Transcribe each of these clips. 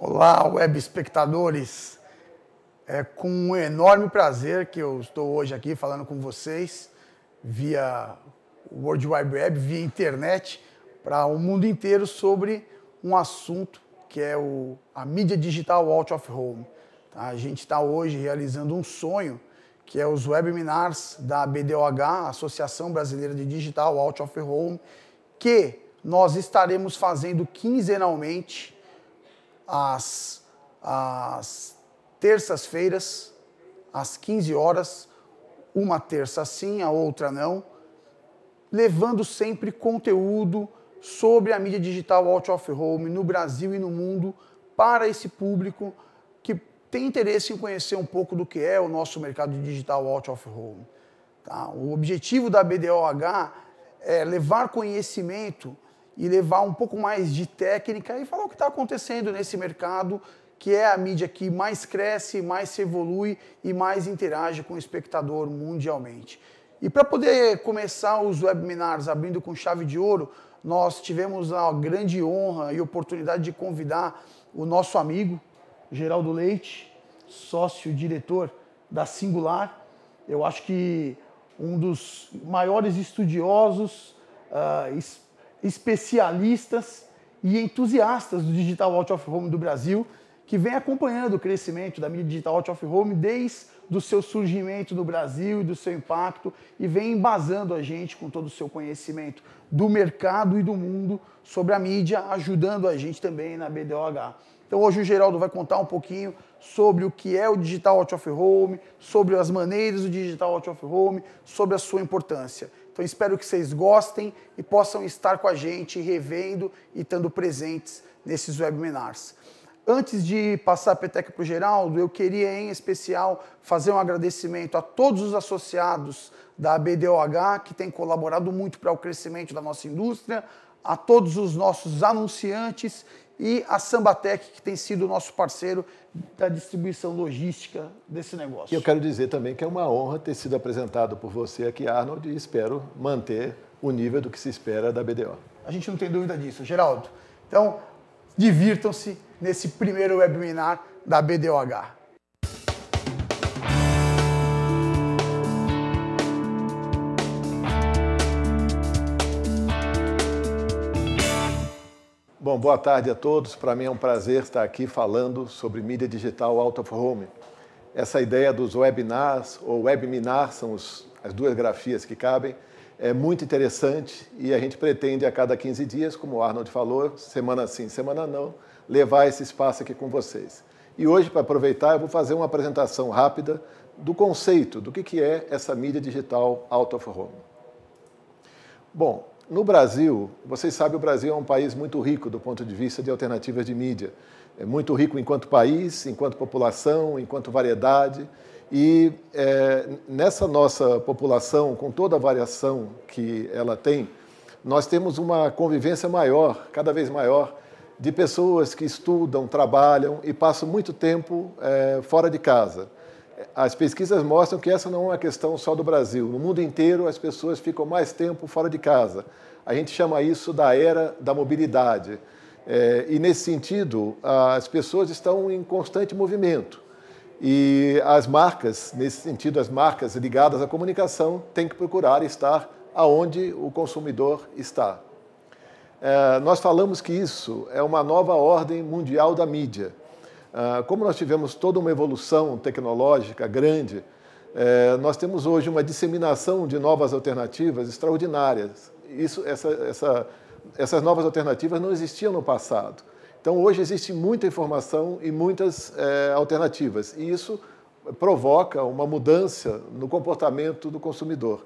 Olá, web espectadores. É com um enorme prazer que eu estou hoje aqui falando com vocês via World Wide Web, via internet, para o mundo inteiro sobre um assunto que é a mídia digital out of home. Tá? A gente está hoje realizando um sonho, que é os webinars da BDOH, Associação Brasileira de Digital Out of Home, que nós estaremos fazendo quinzenalmente às terças-feiras, às 15 horas, uma terça sim, a outra não, levando sempre conteúdo sobre a mídia digital out of home no Brasil e no mundo para esse público que tem interesse em conhecer um pouco do que é o nosso mercado digital out of home. Tá? O objetivo da BDOH é levar conhecimento e levar um pouco mais de técnica e falar o que está acontecendo nesse mercado, que é a mídia que mais cresce, mais se evolui e mais interage com o espectador mundialmente. E para poder começar os webinars abrindo com chave de ouro, nós tivemos a grande honra e oportunidade de convidar o nosso amigo, Geraldo Leite, sócio-diretor da Singular. Eu acho que um dos maiores estudiosos, especialistas e entusiastas do Digital Out of Home do Brasil, que vem acompanhando o crescimento da mídia digital out of home desde o seu surgimento no Brasil e do seu impacto, e vem embasando a gente com todo o seu conhecimento do mercado e do mundo sobre a mídia, ajudando a gente também na BDOH. Então hoje o Geraldo vai contar um pouquinho sobre o que é o Digital Out of Home, sobre as maneiras do Digital Out of Home, sobre a sua importância. Então espero que vocês gostem e possam estar com a gente revendo e estando presentes nesses webinars. Antes de passar a peteca para o Geraldo, eu queria em especial fazer um agradecimento a todos os associados da BDOH que têm colaborado muito para o crescimento da nossa indústria, a todos os nossos anunciantes e a Sambatec, que tem sido o nosso parceiro da distribuição logística desse negócio. E eu quero dizer também que é uma honra ter sido apresentado por você aqui, Arnold, e espero manter o nível do que se espera da BDO. A gente não tem dúvida disso, Geraldo. Então, divirtam-se nesse primeiro webinar da BDOH. Bom, boa tarde a todos. Para mim é um prazer estar aqui falando sobre mídia digital out of home. Essa ideia dos webinars ou webinar, são as duas grafias que cabem, é muito interessante e a gente pretende a cada 15 dias, como o Arnold falou, semana sim, semana não, levar esse espaço aqui com vocês. E hoje, para aproveitar, eu vou fazer uma apresentação rápida do conceito, do que é essa mídia digital out of home. Bom, no Brasil, vocês sabem, o Brasil é um país muito rico do ponto de vista de alternativas de mídia. É muito rico enquanto país, enquanto população, enquanto variedade. E nessa nossa população, com toda a variação que ela tem, nós temos uma convivência maior, cada vez maior, de pessoas que estudam, trabalham e passam muito tempo fora de casa. As pesquisas mostram que essa não é uma questão só do Brasil. No mundo inteiro, as pessoas ficam mais tempo fora de casa. A gente chama isso da era da mobilidade. E, nesse sentido, as pessoas estão em constante movimento. E as marcas, nesse sentido, as marcas ligadas à comunicação têm que procurar estar aonde o consumidor está. Nós falamos que isso é uma nova ordem mundial da mídia. Como nós tivemos toda uma evolução tecnológica grande, nós temos hoje uma disseminação de novas alternativas extraordinárias. Essas novas alternativas não existiam no passado. Então, hoje existe muita informação e muitas alternativas, e isso provoca uma mudança no comportamento do consumidor.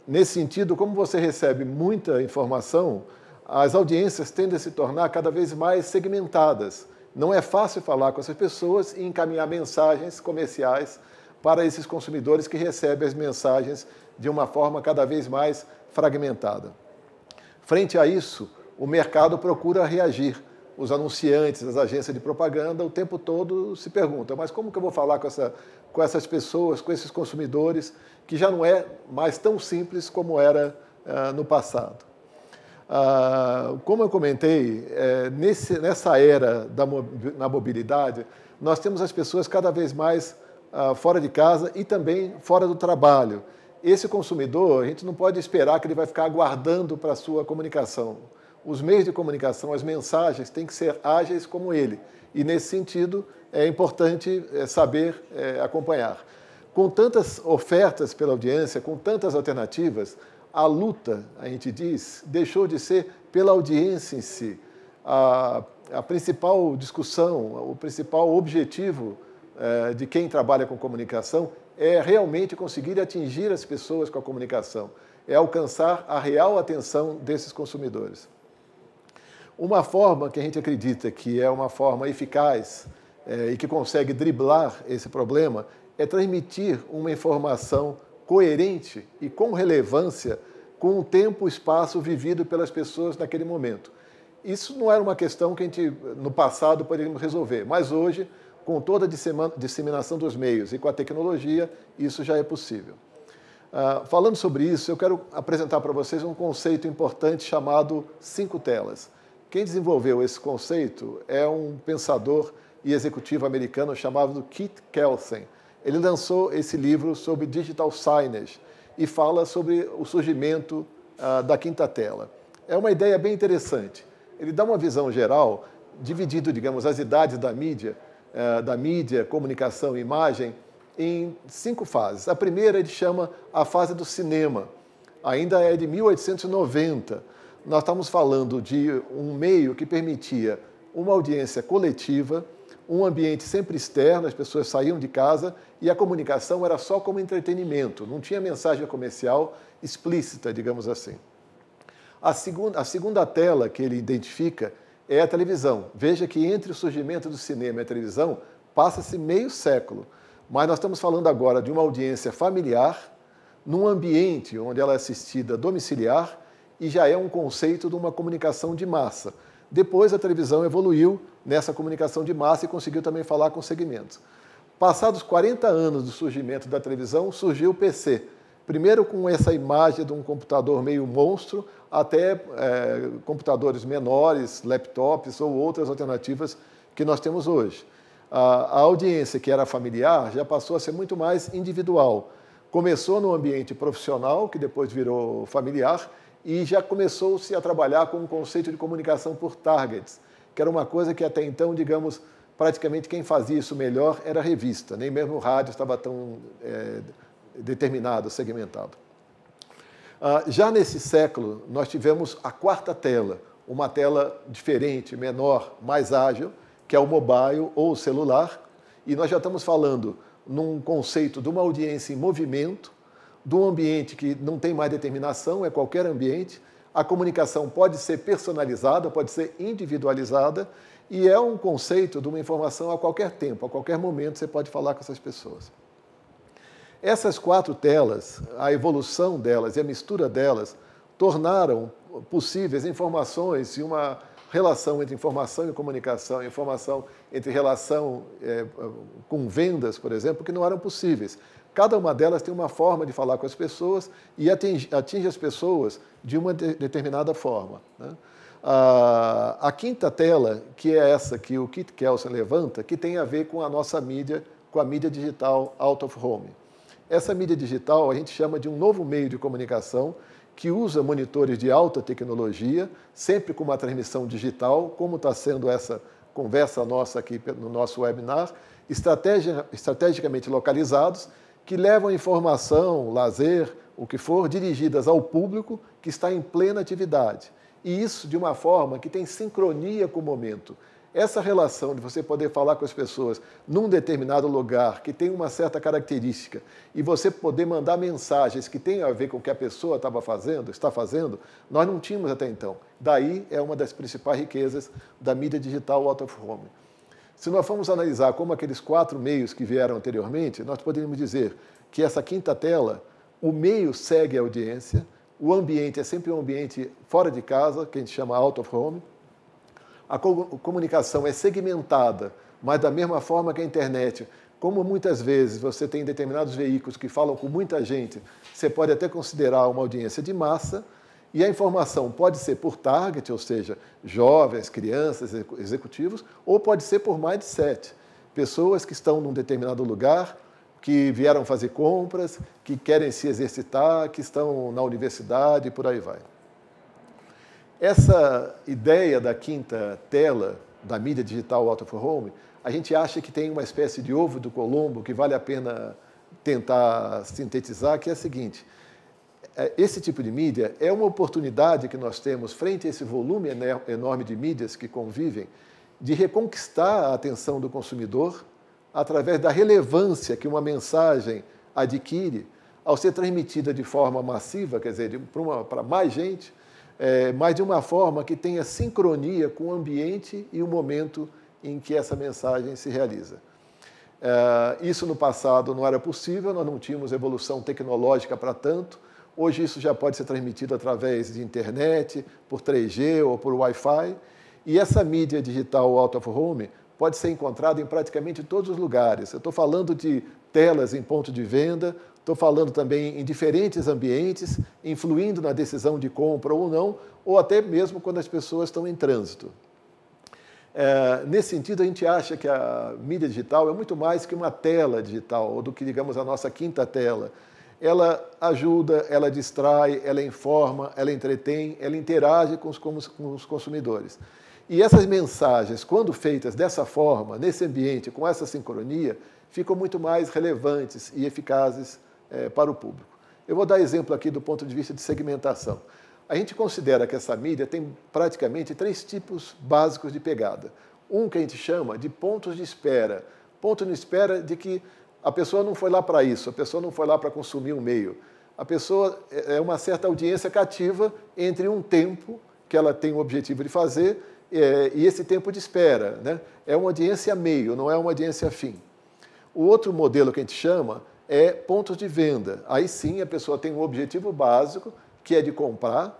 Nesse sentido, como você recebe muita informação, as audiências tendem a se tornar cada vez mais segmentadas. Não é fácil falar com essas pessoas e encaminhar mensagens comerciais para esses consumidores que recebem as mensagens de uma forma cada vez mais fragmentada. Frente a isso, o mercado procura reagir. Os anunciantes, as agências de propaganda, o tempo todo se perguntam, mas como que eu vou falar com essas pessoas, com esses consumidores, que já não é mais tão simples como era no passado. Como eu comentei, nessa era na mobilidade, nós temos as pessoas cada vez mais fora de casa e também fora do trabalho. Esse consumidor, a gente não pode esperar que ele vai ficar aguardando para a sua comunicação. Os meios de comunicação, as mensagens têm que ser ágeis como ele. E, nesse sentido, é importante saber acompanhar. Com tantas ofertas pela audiência, com tantas alternativas, a luta, a gente diz, deixou de ser pela audiência em si. A principal discussão, o principal objetivo de quem trabalha com comunicação é realmente conseguir atingir as pessoas com a comunicação, é alcançar a real atenção desses consumidores. Uma forma que a gente acredita que é uma forma eficaz e que consegue driblar esse problema é transmitir uma informação coerente e com relevância com o tempo e espaço vivido pelas pessoas naquele momento. Isso não era uma questão que a gente, no passado, poderíamos resolver, mas hoje, com toda a disseminação dos meios e com a tecnologia, isso já é possível. Falando sobre isso, eu quero apresentar para vocês um conceito importante chamado 5 telas. Quem desenvolveu esse conceito é um pensador e executivo americano chamado Kit Kelsen. Ele lançou esse livro sobre digital signage e fala sobre o surgimento da 5ª tela. É uma ideia bem interessante. Ele dá uma visão geral, dividindo, digamos, as idades da mídia, comunicação e imagem, em 5 fases. A primeira ele chama a fase do cinema. Ainda é de 1890. Nós estamos falando de um meio que permitia uma audiência coletiva, um ambiente sempre externo, as pessoas saíam de casa e a comunicação era só como entretenimento, não tinha mensagem comercial explícita, digamos assim. A segunda tela que ele identifica é a televisão. Veja que entre o surgimento do cinema e a televisão passa-se meio século, mas nós estamos falando agora de uma audiência familiar, num ambiente onde ela é assistida domiciliar e já é um conceito de uma comunicação de massa. Depois a televisão evoluiu nessa comunicação de massa e conseguiu também falar com segmentos. Passados 40 anos do surgimento da televisão, surgiu o PC. Primeiro com essa imagem de um computador meio monstro, até computadores menores, laptops ou outras alternativas que nós temos hoje. A audiência que era familiar já passou a ser muito mais individual. Começou no ambiente profissional, que depois virou familiar, e já começou-se a trabalhar com um conceito de comunicação por targets, que era uma coisa que até então, digamos, praticamente quem fazia isso melhor era a revista, nem mesmo o rádio estava tão determinado, segmentado. Já nesse século, nós tivemos a 4ª tela, uma tela diferente, menor, mais ágil, que é o mobile ou o celular, e nós já estamos falando num conceito de uma audiência em movimento, de um ambiente que não tem mais determinação, é qualquer ambiente. A comunicação pode ser personalizada, pode ser individualizada, e é um conceito de uma informação a qualquer tempo, a qualquer momento você pode falar com essas pessoas. Essas 4 telas, a evolução delas e a mistura delas, tornaram possíveis informações e uma relação entre informação e comunicação, informação entre relação com vendas, por exemplo, que não eram possíveis. Cada uma delas tem uma forma de falar com as pessoas e atinge as pessoas de uma determinada forma, né? A 5ª tela, que é essa que o Kit Kelsen levanta, que tem a ver com a nossa mídia, com a mídia digital out of home. Essa mídia digital a gente chama de um novo meio de comunicação que usa monitores de alta tecnologia, sempre com uma transmissão digital, como está sendo essa conversa nossa aqui no nosso webinar, estrategicamente localizados, que levam informação, lazer, o que for, dirigidas ao público que está em plena atividade. E isso de uma forma que tem sincronia com o momento. Essa relação de você poder falar com as pessoas num determinado lugar que tem uma certa característica e você poder mandar mensagens que tenham a ver com o que a pessoa está fazendo, nós não tínhamos até então. Daí é uma das principais riquezas da mídia digital out of home. Se nós formos analisar como aqueles 4 meios que vieram anteriormente, nós poderíamos dizer que essa 5ª tela, o meio segue a audiência, o ambiente é sempre um ambiente fora de casa, que a gente chama out of home. A comunicação é segmentada, mas da mesma forma que a internet, como muitas vezes você tem determinados veículos que falam com muita gente, você pode até considerar uma audiência de massa, E a informação pode ser por target, ou seja, jovens, crianças, executivos, ou pode ser por mindset, pessoas que estão num determinado lugar, que vieram fazer compras, que querem se exercitar, que estão na universidade e por aí vai. Essa ideia da quinta tela, da mídia digital out of home, a gente acha que tem uma espécie de ovo do Colombo que vale a pena tentar sintetizar, que é a seguinte: esse tipo de mídia é uma oportunidade que nós temos frente a esse volume enorme de mídias que convivem, de reconquistar a atenção do consumidor através da relevância que uma mensagem adquire ao ser transmitida de forma massiva, quer dizer, para mais gente, mas de uma forma que tenha sincronia com o ambiente e o momento em que essa mensagem se realiza. Isso no passado não era possível, nós não tínhamos evolução tecnológica para tanto. Hoje isso já pode ser transmitido através de internet, por 3G ou por Wi-Fi. E essa mídia digital out of home pode ser encontrada em praticamente todos os lugares. Eu estou falando de telas em ponto de venda, estou falando também em diferentes ambientes, influindo na decisão de compra ou não, ou até mesmo quando as pessoas estão em trânsito. Nesse sentido, a gente acha que a mídia digital é muito mais que uma tela digital, ou do que, digamos, a nossa quinta tela. Ela ajuda, ela distrai, ela informa, ela entretém, ela interage com os consumidores. E essas mensagens, quando feitas dessa forma, nesse ambiente, com essa sincronia, ficam muito mais relevantes e eficazes para o público. Eu vou dar exemplo aqui do ponto de vista de segmentação. A gente considera que essa mídia tem praticamente 3 tipos básicos de pegada. Um que a gente chama de pontos de espera. Ponto de espera de que a pessoa não foi lá para isso, a pessoa não foi lá para consumir um meio. A pessoa é uma certa audiência cativa entre um tempo que ela tem o objetivo de fazer e esse tempo de espera, né? É uma audiência meio, não é uma audiência fim. O outro modelo que a gente chama é pontos de venda. Aí sim a pessoa tem um objetivo básico, que é de comprar,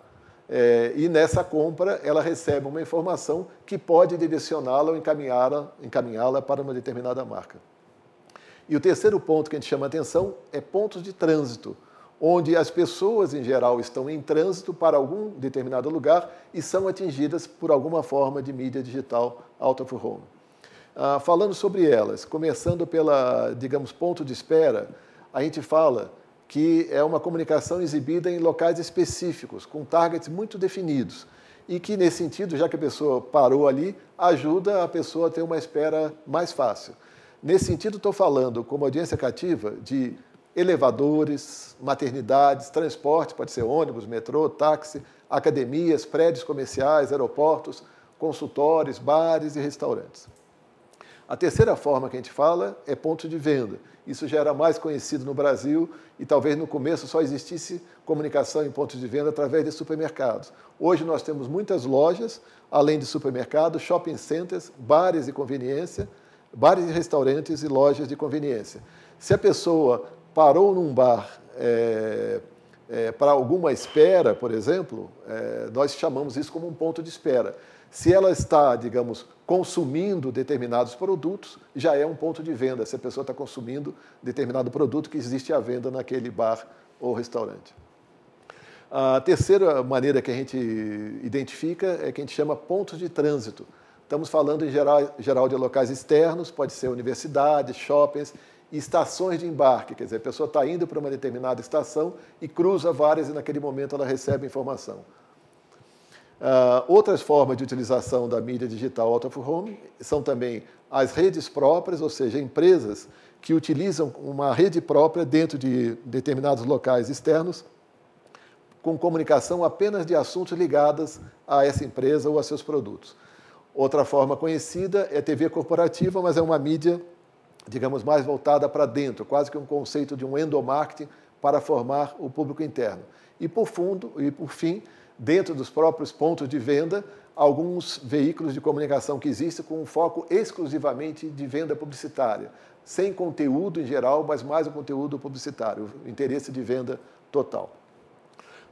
e nessa compra ela recebe uma informação que pode direcioná-la ou encaminhá-la para uma determinada marca. E o terceiro ponto que a gente chama a atenção é pontos de trânsito, onde as pessoas, em geral, estão em trânsito para algum determinado lugar e são atingidas por alguma forma de mídia digital out of home. Falando sobre elas, começando pela, digamos, ponto de espera, a gente fala que é uma comunicação exibida em locais específicos, com targets muito definidos, e que, nesse sentido, já que a pessoa parou ali, ajuda a pessoa a ter uma espera mais fácil. Nesse sentido, estou falando, como audiência cativa, de elevadores, maternidades, transporte, pode ser ônibus, metrô, táxi, academias, prédios comerciais, aeroportos, consultórios, bares e restaurantes. A terceira forma que a gente fala é ponto de venda. Isso já era mais conhecido no Brasil e talvez no começo só existisse comunicação em pontos de venda através de supermercados. Hoje nós temos muitas lojas, além de supermercados, shopping centers, bares e conveniência, bares e restaurantes e lojas de conveniência. Se a pessoa parou num bar para alguma espera, por exemplo, nós chamamos isso como um ponto de espera. Se ela está, digamos, consumindo determinados produtos, já é um ponto de venda, se a pessoa está consumindo determinado produto que existe à venda naquele bar ou restaurante. A terceira maneira que a gente identifica é que a gente chama pontos de trânsito. Estamos falando em geral de locais externos, pode ser universidades, shoppings e estações de embarque, quer dizer, a pessoa está indo para uma determinada estação e cruza várias e naquele momento ela recebe informação. Outras formas de utilização da mídia digital out of home são também as redes próprias, ou seja, empresas que utilizam uma rede própria dentro de determinados locais externos com comunicação apenas de assuntos ligados a essa empresa ou a seus produtos. Outra forma conhecida é TV corporativa, mas é uma mídia, digamos, mais voltada para dentro, quase que um conceito de um endomarketing para formar o público interno. E por fim, dentro dos próprios pontos de venda, alguns veículos de comunicação que existem com um foco exclusivamente de venda publicitária, sem conteúdo em geral, mas mais o conteúdo publicitário, o interesse de venda total.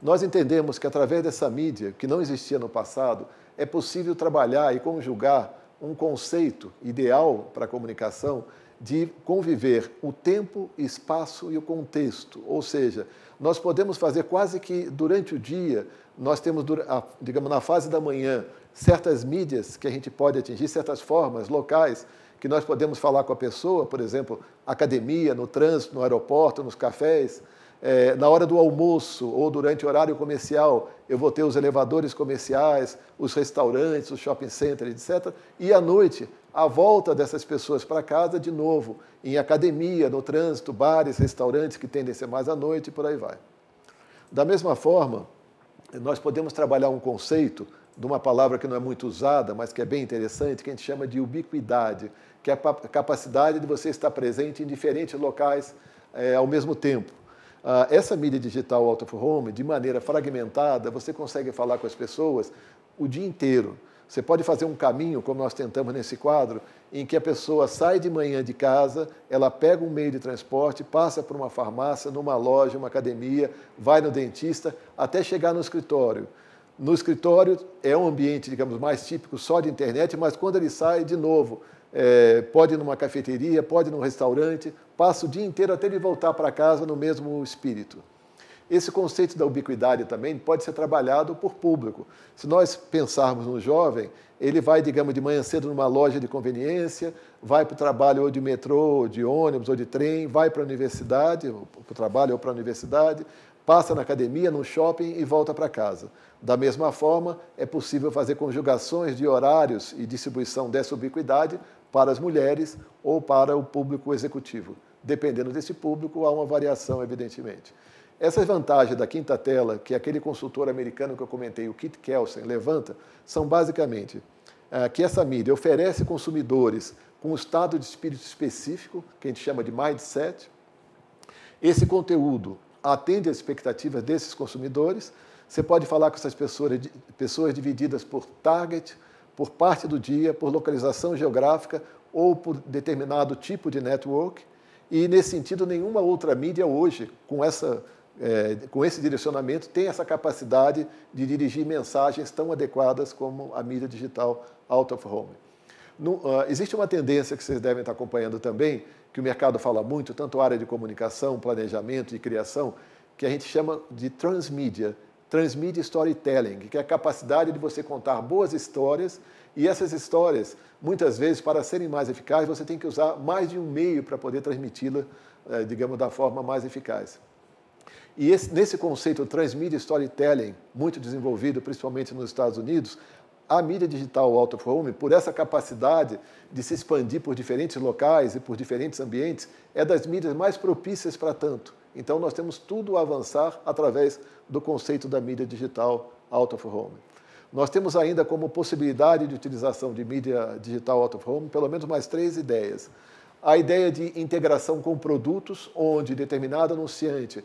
Nós entendemos que através dessa mídia, que não existia no passado, é possível trabalhar e conjugar um conceito ideal para a comunicação de conviver o tempo, espaço e o contexto. Ou seja, nós podemos fazer quase que durante o dia, nós temos, digamos, na fase da manhã, certas mídias que a gente pode atingir, certas formas locais que nós podemos falar com a pessoa, por exemplo, academia, no trânsito, no aeroporto, nos cafés. Na hora do almoço ou durante o horário comercial, eu vou ter os elevadores comerciais, os restaurantes, os shopping centers, etc. E à noite, a volta dessas pessoas para casa, de novo, em academia, no trânsito, bares, restaurantes que tendem a ser mais à noite e por aí vai. Da mesma forma, nós podemos trabalhar um conceito de uma palavra que não é muito usada, mas que é bem interessante, que a gente chama de ubiquidade, que é a capacidade de você estar presente em diferentes locais ao mesmo tempo. Essa mídia digital out of home, de maneira fragmentada, você consegue falar com as pessoas o dia inteiro. Você pode fazer um caminho, como nós tentamos nesse quadro, em que a pessoa sai de manhã de casa, ela pega um meio de transporte, passa por uma farmácia, numa loja, uma academia, vai no dentista, até chegar no escritório. No escritório é um ambiente, digamos, mais típico só de internet, mas quando ele sai, de novo, pode ir numa cafeteria, pode ir num restaurante, passa o dia inteiro até ele voltar para casa no mesmo espírito. Esse conceito da ubiquidade também pode ser trabalhado por público. Se nós pensarmos no jovem, ele vai, digamos, de manhã cedo numa loja de conveniência, vai para o trabalho ou de metrô, ou de ônibus, ou de trem, vai para a universidade, para o trabalho ou para a universidade, passa na academia, no shopping e volta para casa. Da mesma forma, é possível fazer conjugações de horários e distribuição dessa ubiquidade para as mulheres ou para o público executivo. Dependendo desse público, há uma variação, evidentemente. Essas vantagens da quinta tela, que aquele consultor americano que eu comentei, o Kit Kelsen, levanta, são basicamente que essa mídia oferece consumidores com um estado de espírito específico, que a gente chama de mindset. Esse conteúdo atende às expectativas desses consumidores. Você pode falar com essas pessoas divididas por target, por parte do dia, por localização geográfica ou por determinado tipo de network. E, nesse sentido, nenhuma outra mídia hoje, com esse direcionamento, tem essa capacidade de dirigir mensagens tão adequadas como a mídia digital out of home. Existe uma tendência que vocês devem estar acompanhando também, que o mercado fala muito, tanto a área de comunicação, planejamento e criação, que a gente chama de transmídia storytelling, que é a capacidade de você contar boas histórias, e essas histórias, muitas vezes, para serem mais eficazes, você tem que usar mais de um meio para poder transmiti-la, digamos, da forma mais eficaz. E nesse conceito transmídia storytelling, muito desenvolvido, principalmente nos Estados Unidos, a mídia digital out of home, por essa capacidade de se expandir por diferentes locais e por diferentes ambientes, é das mídias mais propícias para tanto. Então, nós temos tudo a avançar através do conceito da mídia digital out of home. Nós temos ainda como possibilidade de utilização de mídia digital out of home, pelo menos mais 3 ideias. A ideia de integração com produtos, onde determinado anunciante,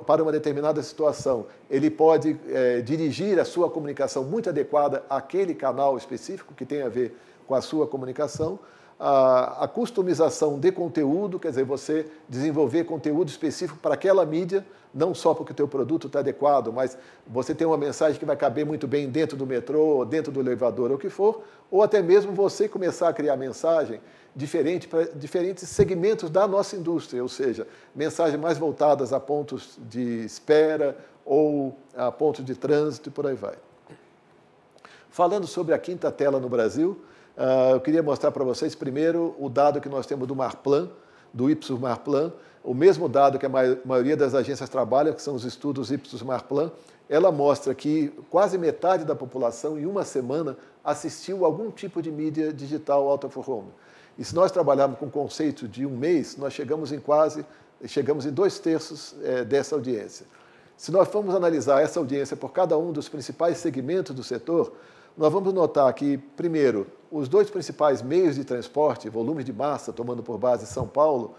para uma determinada situação, ele pode dirigir a sua comunicação muito adequada àquele canal específico que tem a ver com a sua comunicação. A customização de conteúdo, quer dizer, você desenvolver conteúdo específico para aquela mídia, não só porque o teu produto está adequado, mas você tem uma mensagem que vai caber muito bem dentro do metrô, dentro do elevador, ou o que for, ou até mesmo você começar a criar mensagem diferente para diferentes segmentos da nossa indústria, ou seja, mensagens mais voltadas a pontos de espera ou a pontos de trânsito e por aí vai. Falando sobre a quinta tela no Brasil, eu queria mostrar para vocês primeiro o dado que nós temos do Marplan, do Ipsos Marplan, o mesmo dado que a maioria das agências trabalha, que são os estudos Ipsos Marplan. Ela mostra que quase metade da população, em uma semana, assistiu a algum tipo de mídia digital out of home. E se nós trabalharmos com o conceito de um mês, nós chegamos em 2/3 dessa audiência. Se nós formos analisar essa audiência por cada um dos principais segmentos do setor, nós vamos notar que, primeiro, os 2 principais meios de transporte, volume de massa, tomando por base São Paulo,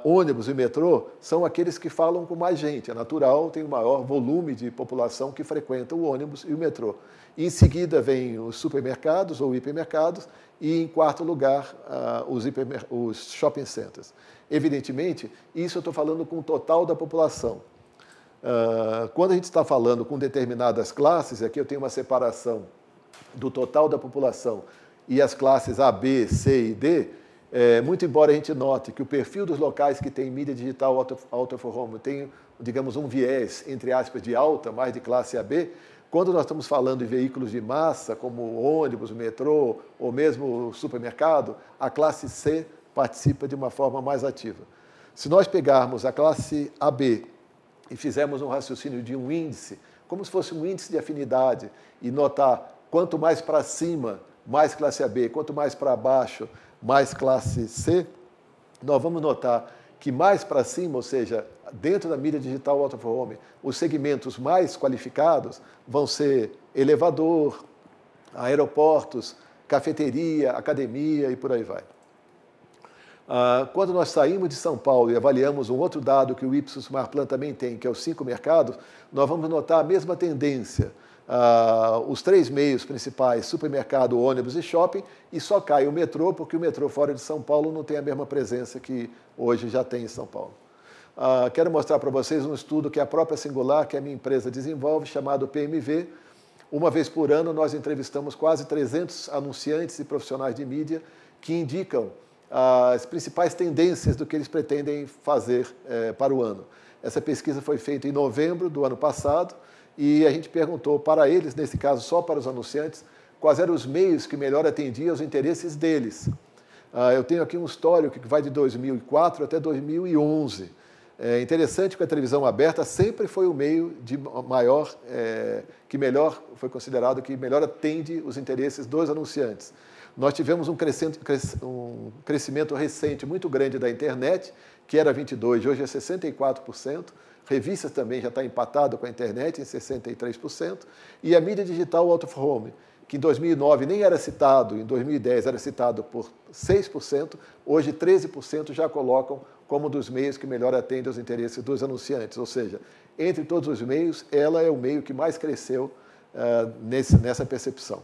ônibus e metrô, são aqueles que falam com mais gente. É natural, tem o maior volume de população que frequenta o ônibus e o metrô. E, em seguida, vem os supermercados ou hipermercados e, em quarto lugar, os shopping centers. Evidentemente, isso eu estou falando com o total da população. Quando a gente está falando com determinadas classes, aqui eu tenho uma separação do total da população e as classes A, B, C e D, muito embora a gente note que o perfil dos locais que tem mídia digital out of home tem, digamos, um viés, entre aspas, de alta, mais de classe AB, quando nós estamos falando em veículos de massa, como ônibus, metrô ou mesmo supermercado, a classe C participa de uma forma mais ativa. Se nós pegarmos a classe AB e fizermos um raciocínio de um índice, como se fosse um índice de afinidade, e notar quanto mais para cima, mais classe AB, quanto mais para baixo, mais classe C, nós vamos notar que mais para cima, ou seja, dentro da mídia digital out of home, os segmentos mais qualificados vão ser elevador, aeroportos, cafeteria, academia e por aí vai. Quando nós saímos de São Paulo e avaliamos um outro dado que o Ipsos Marplan também tem, que é os 5 mercados, nós vamos notar a mesma tendência. Os 3 meios principais, supermercado, ônibus e shopping, e só cai o metrô, porque o metrô fora de São Paulo não tem a mesma presença que hoje já tem em São Paulo. Quero mostrar para vocês um estudo que a própria Singular, que a minha empresa desenvolve, chamado PMV. Uma vez por ano, nós entrevistamos quase 300 anunciantes e profissionais de mídia que indicam as principais tendências do que eles pretendem fazer para o ano. Essa pesquisa foi feita em novembro do ano passado e a gente perguntou para eles, nesse caso só para os anunciantes, quais eram os meios que melhor atendiam aos interesses deles. Eu tenho aqui um histórico que vai de 2004 até 2011. É interessante que a televisão aberta sempre foi o meio de maior, que melhor foi considerado que melhor atende os interesses dos anunciantes. Nós tivemos um crescimento recente muito grande da internet, que era 22%, hoje é 64%. Revistas também já está empatado com a internet, em 63%. E a mídia digital out of home, que em 2009 nem era citado, em 2010 era citado por 6%, hoje 13% já colocam como um dos meios que melhor atende aos interesses dos anunciantes. Ou seja, entre todos os meios, ela é o meio que mais cresceu nessa percepção.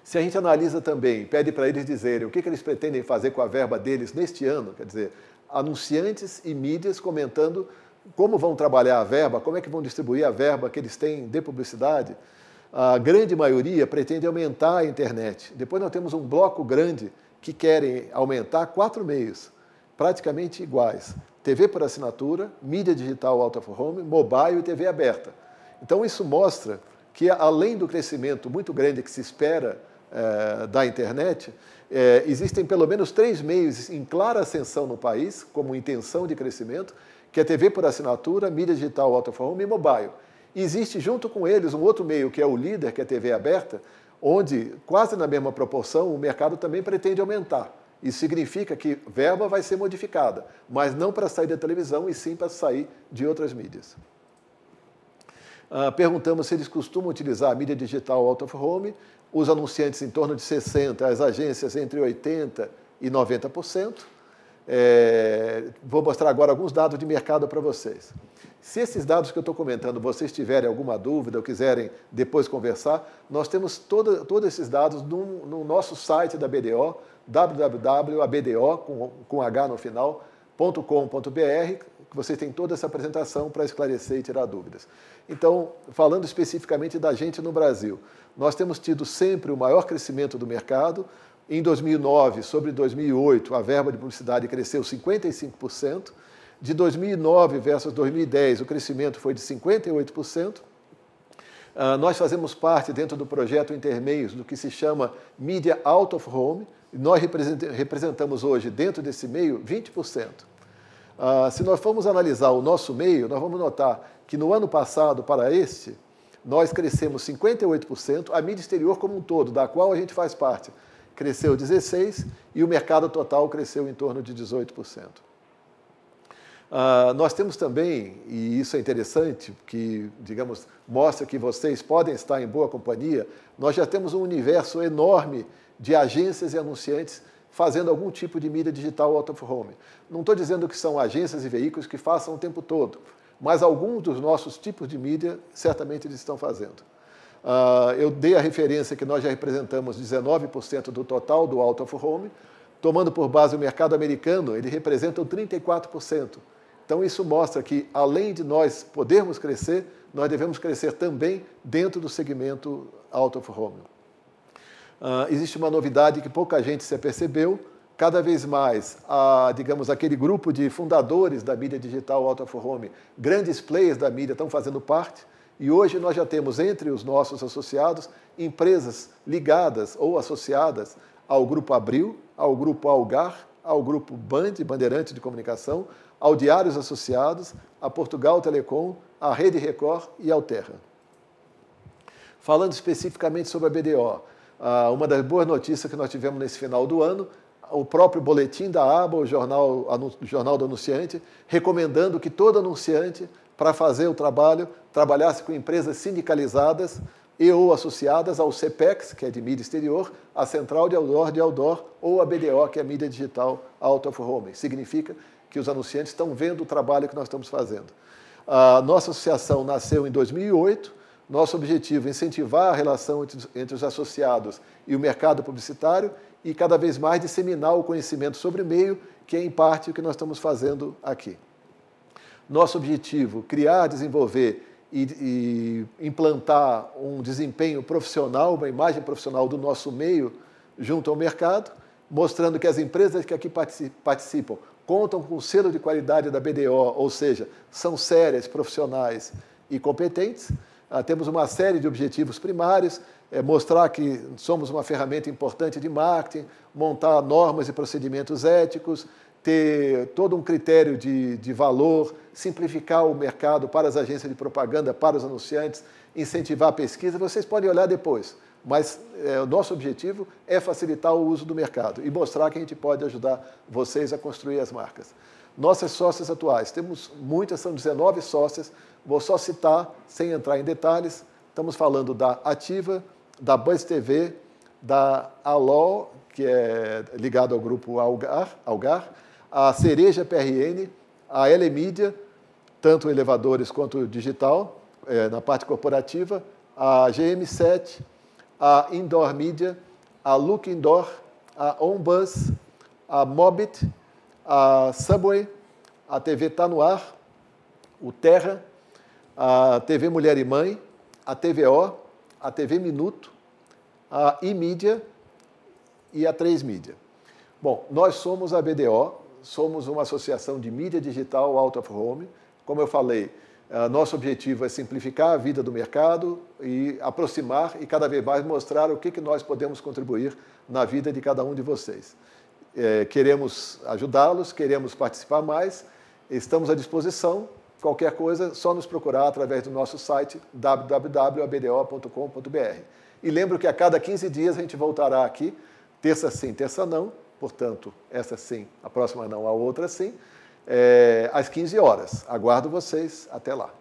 Se a gente analisa também, pede para eles dizerem o que eles pretendem fazer com a verba deles neste ano, quer dizer, anunciantes e mídias comentando como vão trabalhar a verba, como é que vão distribuir a verba que eles têm de publicidade, a grande maioria pretende aumentar a internet. Depois nós temos um bloco grande que querem aumentar 4 meios, praticamente iguais. TV por assinatura, mídia digital out of home, mobile e TV aberta. Então isso mostra que, além do crescimento muito grande que se espera da internet, existem pelo menos 3 meios em clara ascensão no país, como intenção de crescimento, que é TV por assinatura, mídia digital out of home e mobile. E existe junto com eles um outro meio, que é o líder, que é a TV aberta, onde, quase na mesma proporção, o mercado também pretende aumentar. Isso significa que verba vai ser modificada, mas não para sair da televisão, e sim para sair de outras mídias. Perguntamos se eles costumam utilizar a mídia digital out of home, os anunciantes em torno de 60%, as agências entre 80% e 90%. Vou mostrar agora alguns dados de mercado para vocês. Se esses dados que eu estou comentando, vocês tiverem alguma dúvida ou quiserem depois conversar, nós temos todos esses dados no nosso site da BDO, www.abdo, com H no final, .com.br, que vocês têm toda essa apresentação para esclarecer e tirar dúvidas. Então, falando especificamente da gente no Brasil, nós temos tido sempre o maior crescimento do mercado. Em 2009, sobre 2008, a verba de publicidade cresceu 55%. De 2009 versus 2010, o crescimento foi de 58%. Nós fazemos parte, dentro do projeto Intermeios, do que se chama Media Out of Home. Nós representamos hoje, dentro desse meio, 20%. Se nós formos analisar o nosso meio, nós vamos notar que no ano passado, para este, nós crescemos 58%, a mídia exterior como um todo, da qual a gente faz parte, cresceu 16% e o mercado total cresceu em torno de 18%. Nós temos também, e isso é interessante, que, digamos, mostra que vocês podem estar em boa companhia, nós já temos um universo enorme de agências e anunciantes fazendo algum tipo de mídia digital out of home. Não estou dizendo que são agências e veículos que façam o tempo todo, mas alguns dos nossos tipos de mídia, certamente eles estão fazendo. Eu dei a referência que nós já representamos 19% do total do out of home, tomando por base o mercado americano, ele representa 34%. Então isso mostra que, além de nós podermos crescer, nós devemos crescer também dentro do segmento out of home. Existe uma novidade que pouca gente se apercebeu, cada vez mais, digamos, aquele grupo de fundadores da mídia digital Out of Home, grandes players da mídia estão fazendo parte, e hoje nós já temos entre os nossos associados empresas ligadas ou associadas ao Grupo Abril, ao Grupo Algar, ao Grupo Band, Bandeirantes de Comunicação, ao Diários Associados, a Portugal Telecom, à Rede Record e ao Terra. Falando especificamente sobre a BDO, uma das boas notícias que nós tivemos nesse final do ano, o próprio boletim da aba, o Jornal do Anunciante, recomendando que todo anunciante, para fazer o trabalho, trabalhasse com empresas sindicalizadas e ou associadas ao CPEX, que é de mídia exterior, a Central de Outdoor, ou a BDO, que é a mídia digital Out of Home. Significa que os anunciantes estão vendo o trabalho que nós estamos fazendo. A nossa associação nasceu em 2008, nosso objetivo é incentivar a relação entre os associados e o mercado publicitário e cada vez mais disseminar o conhecimento sobre o meio, que é em parte o que nós estamos fazendo aqui. Nosso objetivo, criar, desenvolver e implantar um desempenho profissional, uma imagem profissional do nosso meio junto ao mercado, mostrando que as empresas que aqui participam contam com o selo de qualidade da BDO, ou seja, são sérias, profissionais e competentes. Temos uma série de objetivos primários, mostrar que somos uma ferramenta importante de marketing, montar normas e procedimentos éticos, ter todo um critério de valor, simplificar o mercado para as agências de propaganda, para os anunciantes, incentivar a pesquisa. Vocês podem olhar depois, mas o nosso objetivo é facilitar o uso do mercado e mostrar que a gente pode ajudar vocês a construir as marcas. Nossas sócias atuais, temos muitas, são 19 sócias, vou só citar, sem entrar em detalhes, estamos falando da Ativa, da Buzz TV, da Alol, que é ligado ao grupo Algar, a Cereja PRN, a Elemídia, tanto elevadores quanto digital, na parte corporativa, a GM7, a Indoor Media, a Look Indoor, a OnBuzz, a Mobit, a Subway, a TV Tá No Ar, o Terra, a TV Mulher e Mãe, a TVO, a TV Minuto, a iMídia e a 3 Mídia. Bom, nós somos a BDO, somos uma associação de mídia digital Out of Home. Como eu falei, nosso objetivo é simplificar a vida do mercado e aproximar e cada vez mais mostrar o que nós podemos contribuir na vida de cada um de vocês. Queremos ajudá-los, queremos participar mais, estamos à disposição. Qualquer coisa, só nos procurar através do nosso site www.abdo.com.br. E lembro que a cada 15 dias a gente voltará aqui, terça sim, terça não, portanto, essa sim, a próxima não, a outra sim, às 15 horas. Aguardo vocês, até lá.